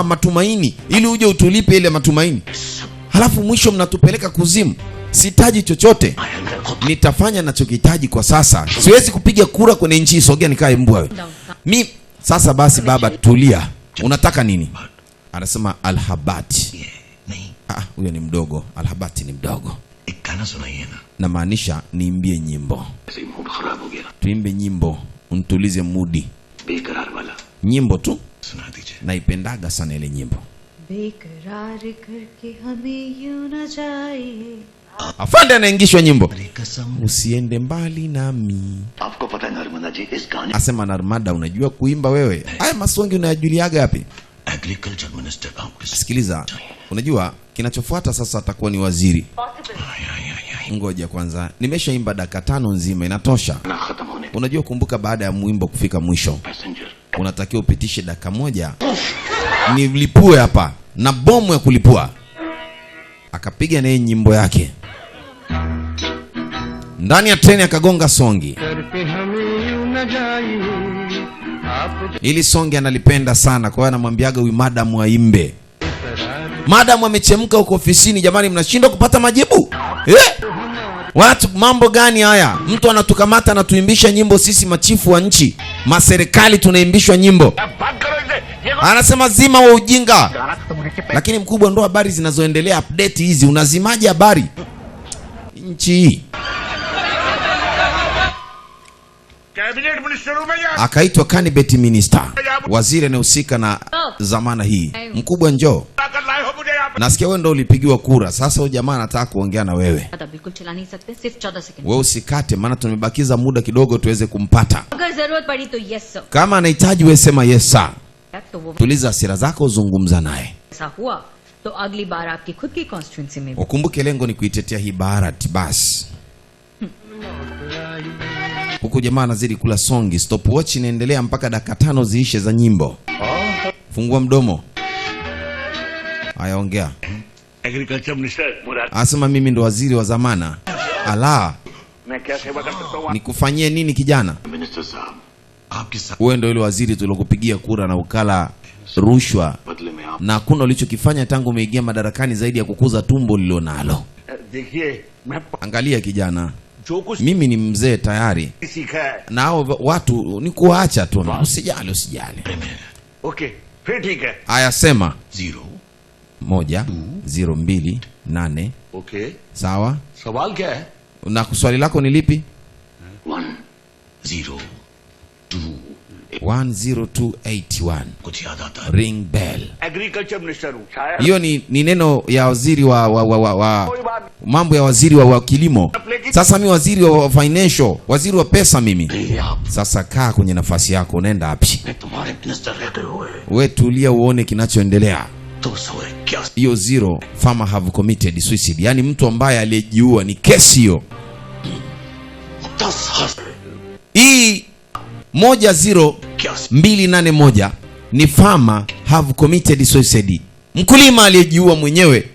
matumaini ili uje utulipe ile matumaini. Halafu mwisho mnatupeleka kuzimu. Sitaji chochote. Nitafanya ninachokihitaji kwa sasa. Siwezi kupiga kura kwenye nchi isogea nikae mbwa wewe. Mimi sasa basi baba tulia. Unataka nini? Anasema Alhabati. Huyo ni mdogo. Alhabati ni mdogo. Na maanisha niimbie nyimbo. Tuimbe nyimbo, untulize mudi. Nyimbo tu. Naipendaga sana ile nyimbo. Afande anaingishwa nyimbo. Usiende mbali nami. Asema Narmada, unajua kuimba wewe? Haya masongi unayajuliaga yapi? Sikiliza, unajua kinachofuata sasa atakuwa ni waziri. Ngoja kwanza, nimeshaimba dakika 5 nzima inatosha. Unajua kumbuka baada ya mwimbo kufika mwisho unatakiwa upitishe dakika 1 nilipue hapa na bomu ya kulipua. Akapiga naye nyimbo yake. Ndani ya treni akagonga songi. Ili songi analipenda sana, kwa hiyo anamwambiaga huyu madam aimbe. Madam amechemka huko ofisini, jamani mnashindwa kupata majibu? Watu mambo gani haya? Mtu anatukamata anatuimbisha nyimbo sisi machifu wa nchi, maserikali tunaimbishwa nyimbo. Anasema zima wa ujinga. Lakini mkubwa ndo habari zinazoendelea update hizi, unazimaje habari? Nchi. Akaitwa cabinet minister, waziri anayehusika na zamana hii. Mkubwa njoo. Nasikia wewe ndo ulipigiwa kura. Sasa huyu jamaa anataka kuongea na wewe. Wewe usikate maana tumebakiza muda kidogo tuweze kumpata. Kama anahitaji wewe sema yes sir. Tuliza hasira zako uzungumza naye. Ukumbuke lengo ni kuitetea hii Bharat basi. Huku jamaa anazidi kula songi. Stopwatch inaendelea mpaka dakika 5 ziishe za nyimbo. Fungua mdomo. Haya ongea. Asema mimi ndo waziri wa zamana. Ala. Nikufanyie nini kijana? Wewe ndo yule waziri tulokupigia kura na ukala rushwa. Na hakuna ulichokifanya tangu umeingia madarakani zaidi ya kukuza tumbo lililonalo. Angalia kijana. Mimi ni mzee tayari. Na hao watu ni kuacha tu. Usijali usijali. Okay, फिर ठीक है. Aya sema 1 0 2 8. Okay. Sawa? सवाल क्या है? Na swali lako ni lipi? 10281. कुछ याद आता है. Ring bell. Agriculture Minister हूँ. शायद. Hiyo ni neno ya waziri wa mambo ya waziri wa kilimo. Sasa mimi waziri wa financial, waziri wa pesa mimi. Sasa kaa kwenye nafasi yako, unaenda wapi? Wewe tulia uone kinachoendelea. Hiyo 0 farmer have committed suicide. Yani mtu ambaye aliyejiua ni kesi hiyo. Hii 10281 ni farmer have committed suicide. Mkulima aliyejiua mwenyewe.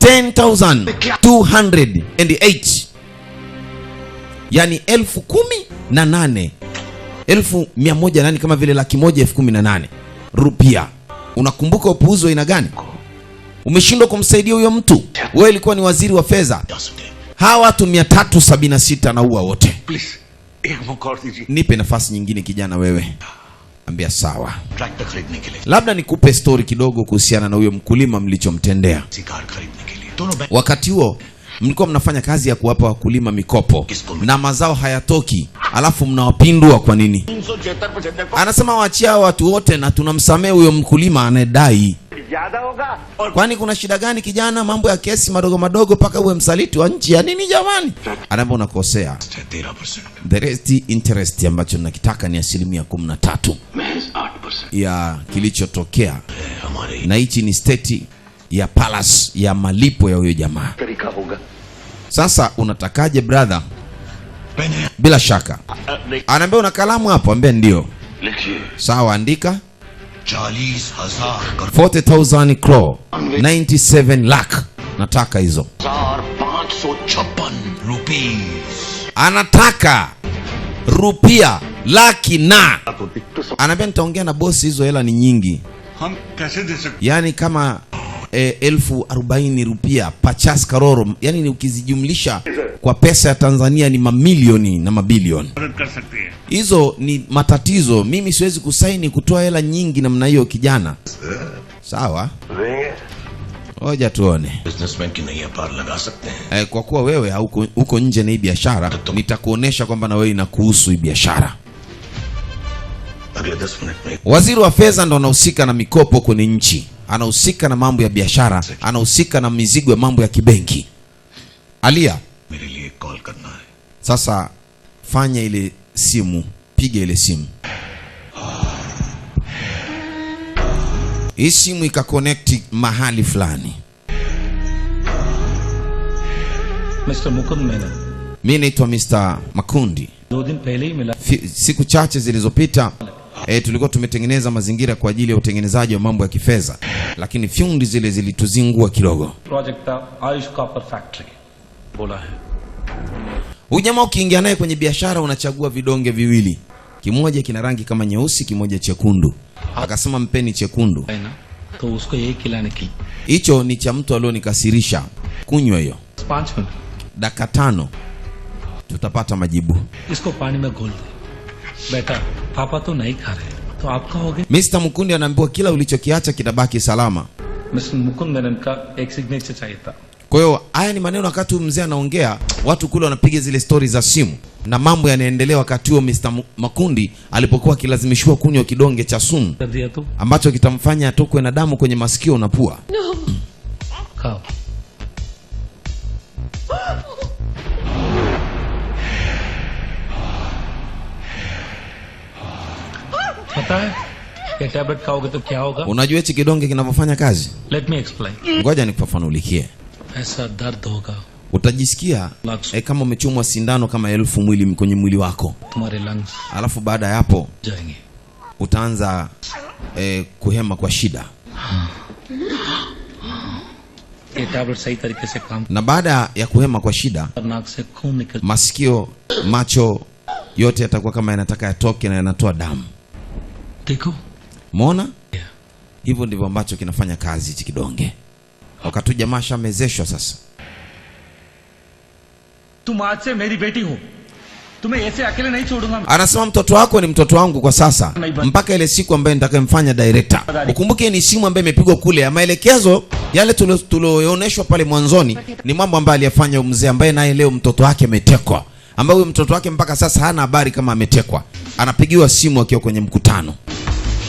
10,208. Yani 10,018. 1,100 nani kama vile 118,018 rupia. Unakumbuka upuuzi wa aina gani? Umeshindwa kumsaidia huyo mtu. Wewe ilikuwa ni waziri wa fedha. Hawa watu 376 na uwa wote. Nipe nafasi nyingine kijana wewe. Ambia sawa. Labda nikupe story kidogo kuhusiana na huyo mkulima mlichomtendea. Wakati huo mlikuwa mnafanya kazi ya kuwapa wakulima mikopo na mazao hayatoki, alafu mnawapindua kwa nini? Anasema waachia watu wote na tunamsamehe huyo mkulima anedai. Kwani kuna shida gani kijana? Mambo ya kesi madogo madogo paka uwe msaliti wa nchi ya nini jamani? Anaomba unakosea. The rest interest ambacho nakitaka ni 13% ya kilichotokea. Na hichi ni state ya palace ya malipo ya huyo jamaa. Sasa unatakaje brother? Bila shaka. Anaambia una kalamu hapo? Ambia ndio. Sawa, andika. 40,000 crore 97 lakh. Nataka hizo. 556 rupees. Anataka rupia laki na. Anambia nitaongea na bosi, hizo hela ni nyingi. हम कैसे दे सकते? Yani kama 1040 rupia 50 crore, yani ni ukizijumlisha kwa pesa ya Tanzania ni mamilioni na mabilioni. मदद कर सकते हैं. Hizo ni matatizo. Mimi siwezi kusaini kutoa hela nyingi namna hiyo kijana. Sawa? Ngoja tuone. Businessman की नैया पार लगा सकते हैं. Kwa kuwa wewe huko nje na hii biashara, nitakuonesha kwamba na wewe inakuhusu hii biashara. अगले 10 मिनट में Waziri wa fedha ndo anahusika na mikopo kwenye nchi, anahusika na mambo ya biashara, anahusika na mizigo ya mambo ya kibenki. Alia, मेरे लिए कॉल करना है. sasa fanya ile simu, piga ile simu. Hii simu ikakonekti mahali fulani. Mister Mukund Menon, Mimi naitwa Mr. Makundi. 2 दिन पहले ही मिला. Siku chache zilizopita tulikuwa tumetengeneza mazingira kwa ajili ya utengenezaji wa mambo ya kifedha, lakini fundi zile zilituzingua kidogo. Project था Ayush copper factory. बोला है Huyu jamaa ukiingia naye kwenye biashara unachagua vidonge viwili. Kimoja kina rangi kama nyeusi, kimoja chekundu. Akasema mpeni chekundu. है ना, तो उसको यही खिलाने की. Hicho ni cha mtu alionikasirisha. Kunywa hiyo. 5 minute Dakika 5 tutapata majibu. इसको पानी में घोल दे. बेटा पापा तो नहीं खा रहे, तो आप खाओगे? Mr. Mukundi anaambiwa kila ulichokiacha kitabaki salama. Mister Mukund Menon का एक सिग्नेचर चाहिए था. Kwa hiyo haya ni maneno wakati mzee anaongea, watu kule wanapiga zile stories za simu na mambo yanaendelea. Wakati huo Mr. Makundi alipokuwa akilazimishiwa kunywa kidonge cha sumu कर दिया तो ambacho kitamfanya atokwe na damu kwenye masikio na pua. खाओ. पता है ये टैबलेट खाओगे तो क्या होगा? Unajua hichi kidonge kinavyofanya kazi? Let me explain. Ngoja nikufafanulikie. ऐसा दर्द होगा, Utajisikia kama umechomwa sindano kama 1000 kwenye mwili wako. तुम्हारे lungs Alafu baada ya hapo जाएंगे. utaanza kuhema kwa shida. ये टैबलेट सही तरीके से काम Na baada ya kuhema kwa shida, कर नाक से खून निकल. masikio, macho yote yatakuwa kama yanataka yatoke na yanatoa damu. देखो Umeona? Hivyo ndivyo ambacho kinafanya kazi hichi kidonge. Wakati jamaa shamezeshwa sasa. तुम आज से मेरी बेटी हो, तुम्हें ऐसे अकेले नहीं छोड़ूंगा. Anasema mtoto wako ni mtoto wangu kwa sasa mpaka ile siku ambayo nitakayemfanya director. Ukumbuke ni simu ambayo imepigwa kule ya maelekezo yale tulioonyeshwa pale mwanzoni, ni mambo ambayo aliyafanya mzee ambaye naye leo mtoto wake ametekwa, ambaye huyo mtoto wake mpaka sasa hana habari kama ametekwa. Anapigiwa simu akiwa kwenye mkutano.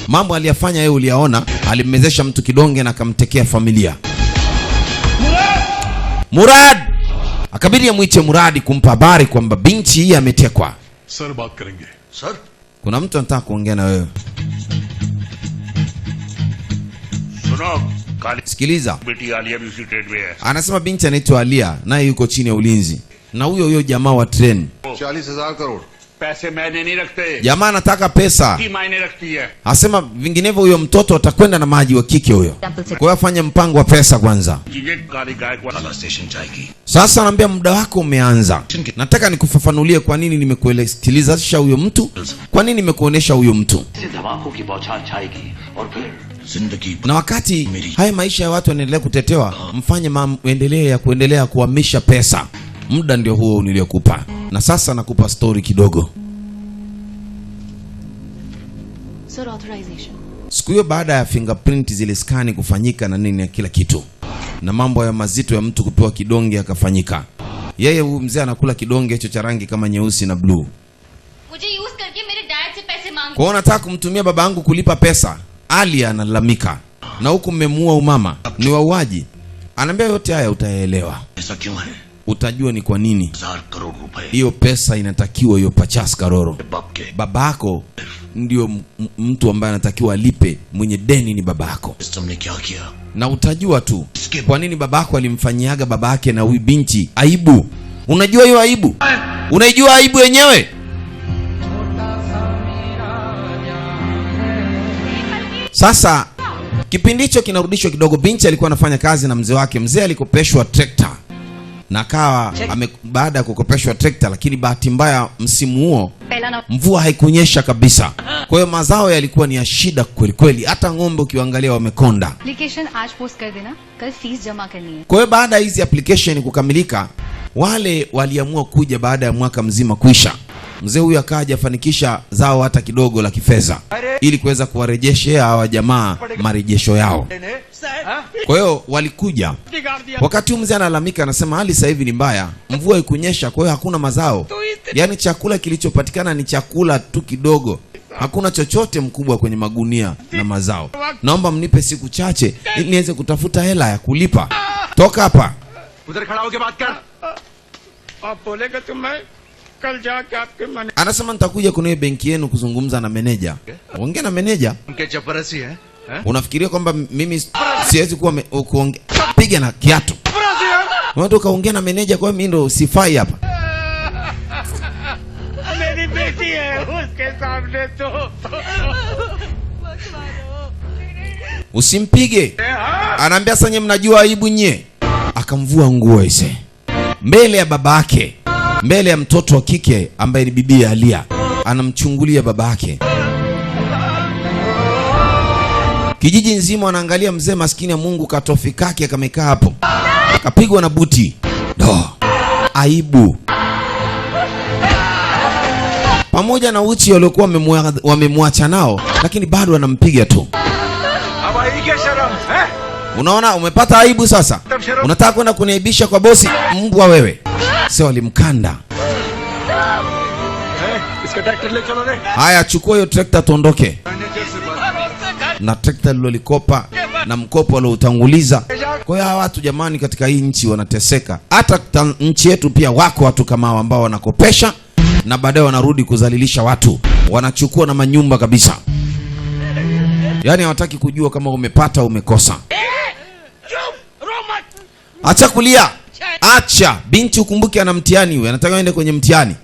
Mambo aliyafanya yeye uliyaona, alimmezesha mtu kidonge na akamtekea familia. Murad! Akabidi amwite Muradi kumpa habari kwamba binti hii ametekwa. Sir बात करेंगे. Sir Kuna mtu anataka kuongea na wewe. सुनो, काली Sikiliza. बेटी आलिया भी उसी ट्रेड में है. Anasema binti anaitwa Alia, naye yuko chini ya ulinzi. Na huyo jamaa wa train. 40,000 करोड़. पैसे मैंने नहीं रखते, Jamaa anataka pesa. की मायने रखती है. Asema vinginevyo huyo mtoto atakwenda na maji wa kike huyo. Kwa hiyo afanye mpango wa pesa kwanza. चीजें काली गायकवाड़ थाना स्टेशन जाएगी. Sasa anaambia muda wako umeanza. Nataka nikufafanulie kwa nini nimekuelekeza huyo mtu, kwa nini nimekuonesha huyo mtu. धमाकों की बौछार छाएगी और फिर जिंदगी. Na wakati haya maisha ya watu yanaendelea kutetewa, mfanye kuendelea kuhamisha pesa. Muda ndio huo niliokupa. Na sasa nakupa story kidogo. Sir, authorization. Siku hiyo baada ya fingerprint zile skani kufanyika na nini ya kila kitu, na mambo ya mazito ya mtu kupewa kidonge yakafanyika. Yeye huyu mzee anakula kidonge hicho cha rangi kama nyeusi na blue. मुझे यूज करके मेरे डैड से पैसे मांग. Kwa hiyo nataka kumtumia baba yangu kulipa pesa. Ali analalamika. Na huku mmemuua umama, ni wauaji. Anaambia yote haya utayaelewa. ऐसा क्यों है? Utajua ni kwa nini 1000 करोड़ रुपए hiyo pesa inatakiwa hiyo 50 karoro. बाप के. Babako ndio mtu ambaye anatakiwa alipe, mwenye deni ni babako. System ने क्या किया? Na utajua tu kwa nini babako alimfanyiaga babake na huyu binti aibu. Unajua hiyo aibu? Unaijua aibu yenyewe? Sasa kipindi hicho kinarudishwa kidogo. Binti alikuwa anafanya kazi na mzee wake. Mzee alikopeshwa trekta na kawa baada ya kukopeshwa trekta, lakini bahati mbaya msimu huo mvua haikunyesha kabisa. Kwa hiyo mazao yalikuwa ni ya shida kweli kweli, hata ng'ombe ukiangalia wamekonda. Application आज पोस्ट कर देना, कल फीस जमा करनी है. Kwa hiyo baada ya hizi application kukamilika, wale waliamua kuja baada ya mwaka mzima kuisha. Mzee huyu akaja fanikisha zao hata kidogo la kifedha ili kuweza kuwarejeshea hawa jamaa marejesho yao. Kwa hiyo walikuja. Wakati mzee analalamika, anasema hali sasa hivi ni mbaya, mvua ikunyesha, kwa hiyo hakuna mazao. Yaani chakula kilichopatikana ni chakula tu kidogo. Hakuna chochote mkubwa kwenye magunia na mazao. Naomba mnipe siku chache ili niweze kutafuta hela ya kulipa. Toka hapa. उधर खड़ा होके बात कर. आप बोलेगा तो मैं कल जाके आपके मन. Anasema nitakuja kwenye benki yenu kuzungumza na meneja. Ongea na meneja. उनके चपरासी है. Unafikiria kwamba mimi siwezi kuwa piga na kiatu? Unataka kaongea na meneja, kwa mimi ndo sifai hapa. मेरी बेटी है उसके सामने तो. Usimpige. Anaambia sasa, mnajua aibu nye. Akamvua nguo hizo mbele ya babake, mbele ya mtoto wa kike ambaye ni bibi Alia. Anamchungulia babake. Kijiji nzima wanaangalia mzee maskini ya Mungu, katofi kake kamekaa hapo. Akapigwa na buti. Aibu. Pamoja na uchi waliokuwa wamemwacha nao, lakini bado anampiga tu. Unaona umepata aibu sasa? Unataka kwenda kuniaibisha kwa bosi? Mbwa wewe. Sio, walimkanda. Haya, chukua hiyo trekta tuondoke. Na trekta lilolikopa na mkopo alioutanguliza. Kwa hiyo hawa watu jamani, katika hii nchi wanateseka. Hata nchi yetu pia wako watu kama hao ambao wanakopesha na baadaye wanarudi kuzalilisha watu. Wanachukua na manyumba kabisa. Yaani hawataki kujua kama umepata au umekosa. Acha kulia. Acha. Binti ukumbuke ana mtihani huyu. Anataka aende kwenye mtihani.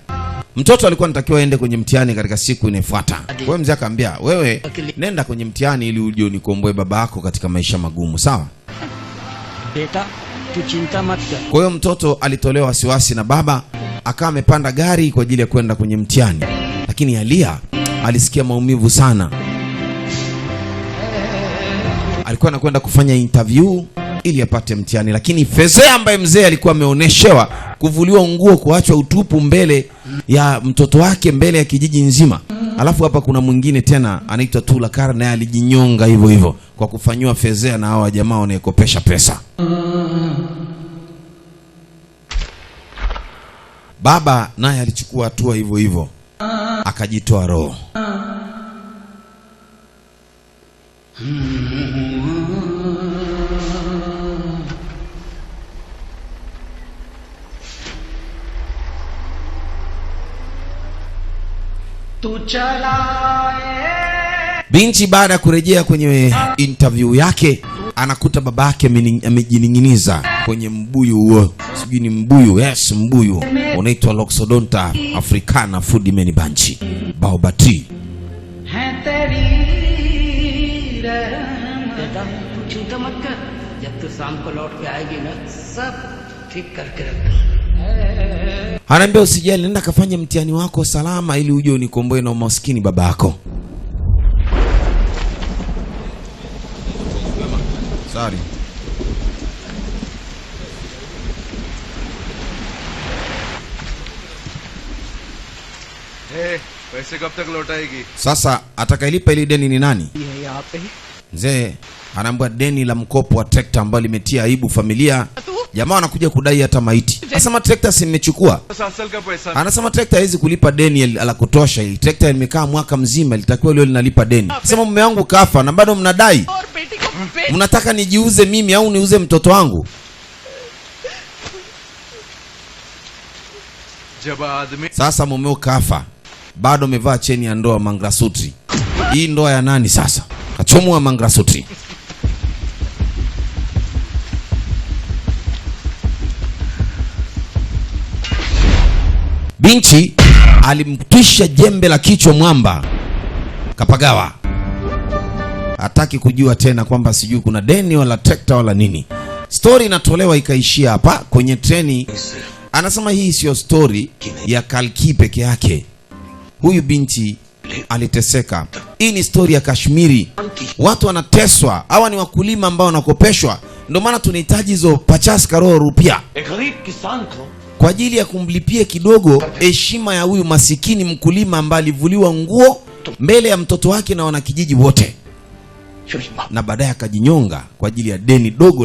Mtoto alikuwa anatakiwa aende kwenye mtihani katika siku inayofuata. Kwa hiyo mzee akamwambia, wewe nenda kwenye mtihani ili uje unikomboe baba yako katika maisha magumu, sawa? Beta, tu chinta mat kar. Kwa hiyo mtoto alitolewa wasiwasi na baba, akawa amepanda gari kwa ajili ya kwenda kwenye mtihani. Lakini Alia alisikia maumivu sana. Alikuwa anakwenda kufanya interview ili apate mtihani, lakini fezea ambaye mzee alikuwa ameoneshewa kuvuliwa nguo, kuachwa utupu mbele ya mtoto wake, mbele ya kijiji nzima. Alafu hapa kuna mwingine tena anaitwa Tula Kara, naye alijinyonga hivyo hivyo kwa kufanywa fezea na hawa jamaa wanayekopesha pesa. Baba naye alichukua hatua hivyo hivyo, akajitoa roho. Binti baada ya kurejea kwenye interview yake, anakuta babake amejining'iniza kwenye mbuyu huo. Sijui ni mbuyu, yes, mbuyu unaitwa Loxodonta Africana Foodman Bunch Baobab tree. बेटा तू चिंता मत कर, जब तू शाम को लौट के आएगी ना सब ठीक करके रखना. Anaambia usijali, nenda kafanya mtihani wako salama ili uje unikomboe na umaskini baba yako. Sorry. पैसे कब तक लौटाएगी? Sasa atakayelipa ile deni ni nani? ये यहाँ पे Mzee anaambia deni la mkopo wa trekta ambalo limetia aibu familia. Jamaa anakuja kudai hata maiti. Anasema trekta si nimechukua. Anasema trekta haiwezi kulipa deni la kutosha. Hii trekta limekaa mwaka mzima, litakiwa leo linalipa deni. Anasema mume wangu kafa na bado mnadai. Mnataka nijiuze mimi au niuze mtoto wangu? Sasa mumeo kafa, bado amevaa cheni ya ndoa mangrasuti. Hii ndoa ya nani sasa? Kachomwa mangrasuti. Binti alimtwisha jembe la kichwa mwamba, kapagawa. Hataki kujua tena kwamba sijui kuna deni wala trekta wala nini. Story inatolewa ikaishia hapa kwenye treni. Anasema hii sio story ya Kalki peke yake. Huyu binti aliteseka. Hii ni story ya Kashmiri. Watu wanateswa. Hawa ni wakulima ambao wanakopeshwa. Ndio maana tunahitaji hizo 50 crore rupiah kwa ajili ya kumlipia kidogo heshima ya huyu masikini mkulima ambaye alivuliwa nguo mbele ya mtoto wake na wanakijiji wote, na baadaye akajinyonga kwa ajili ya deni dogo.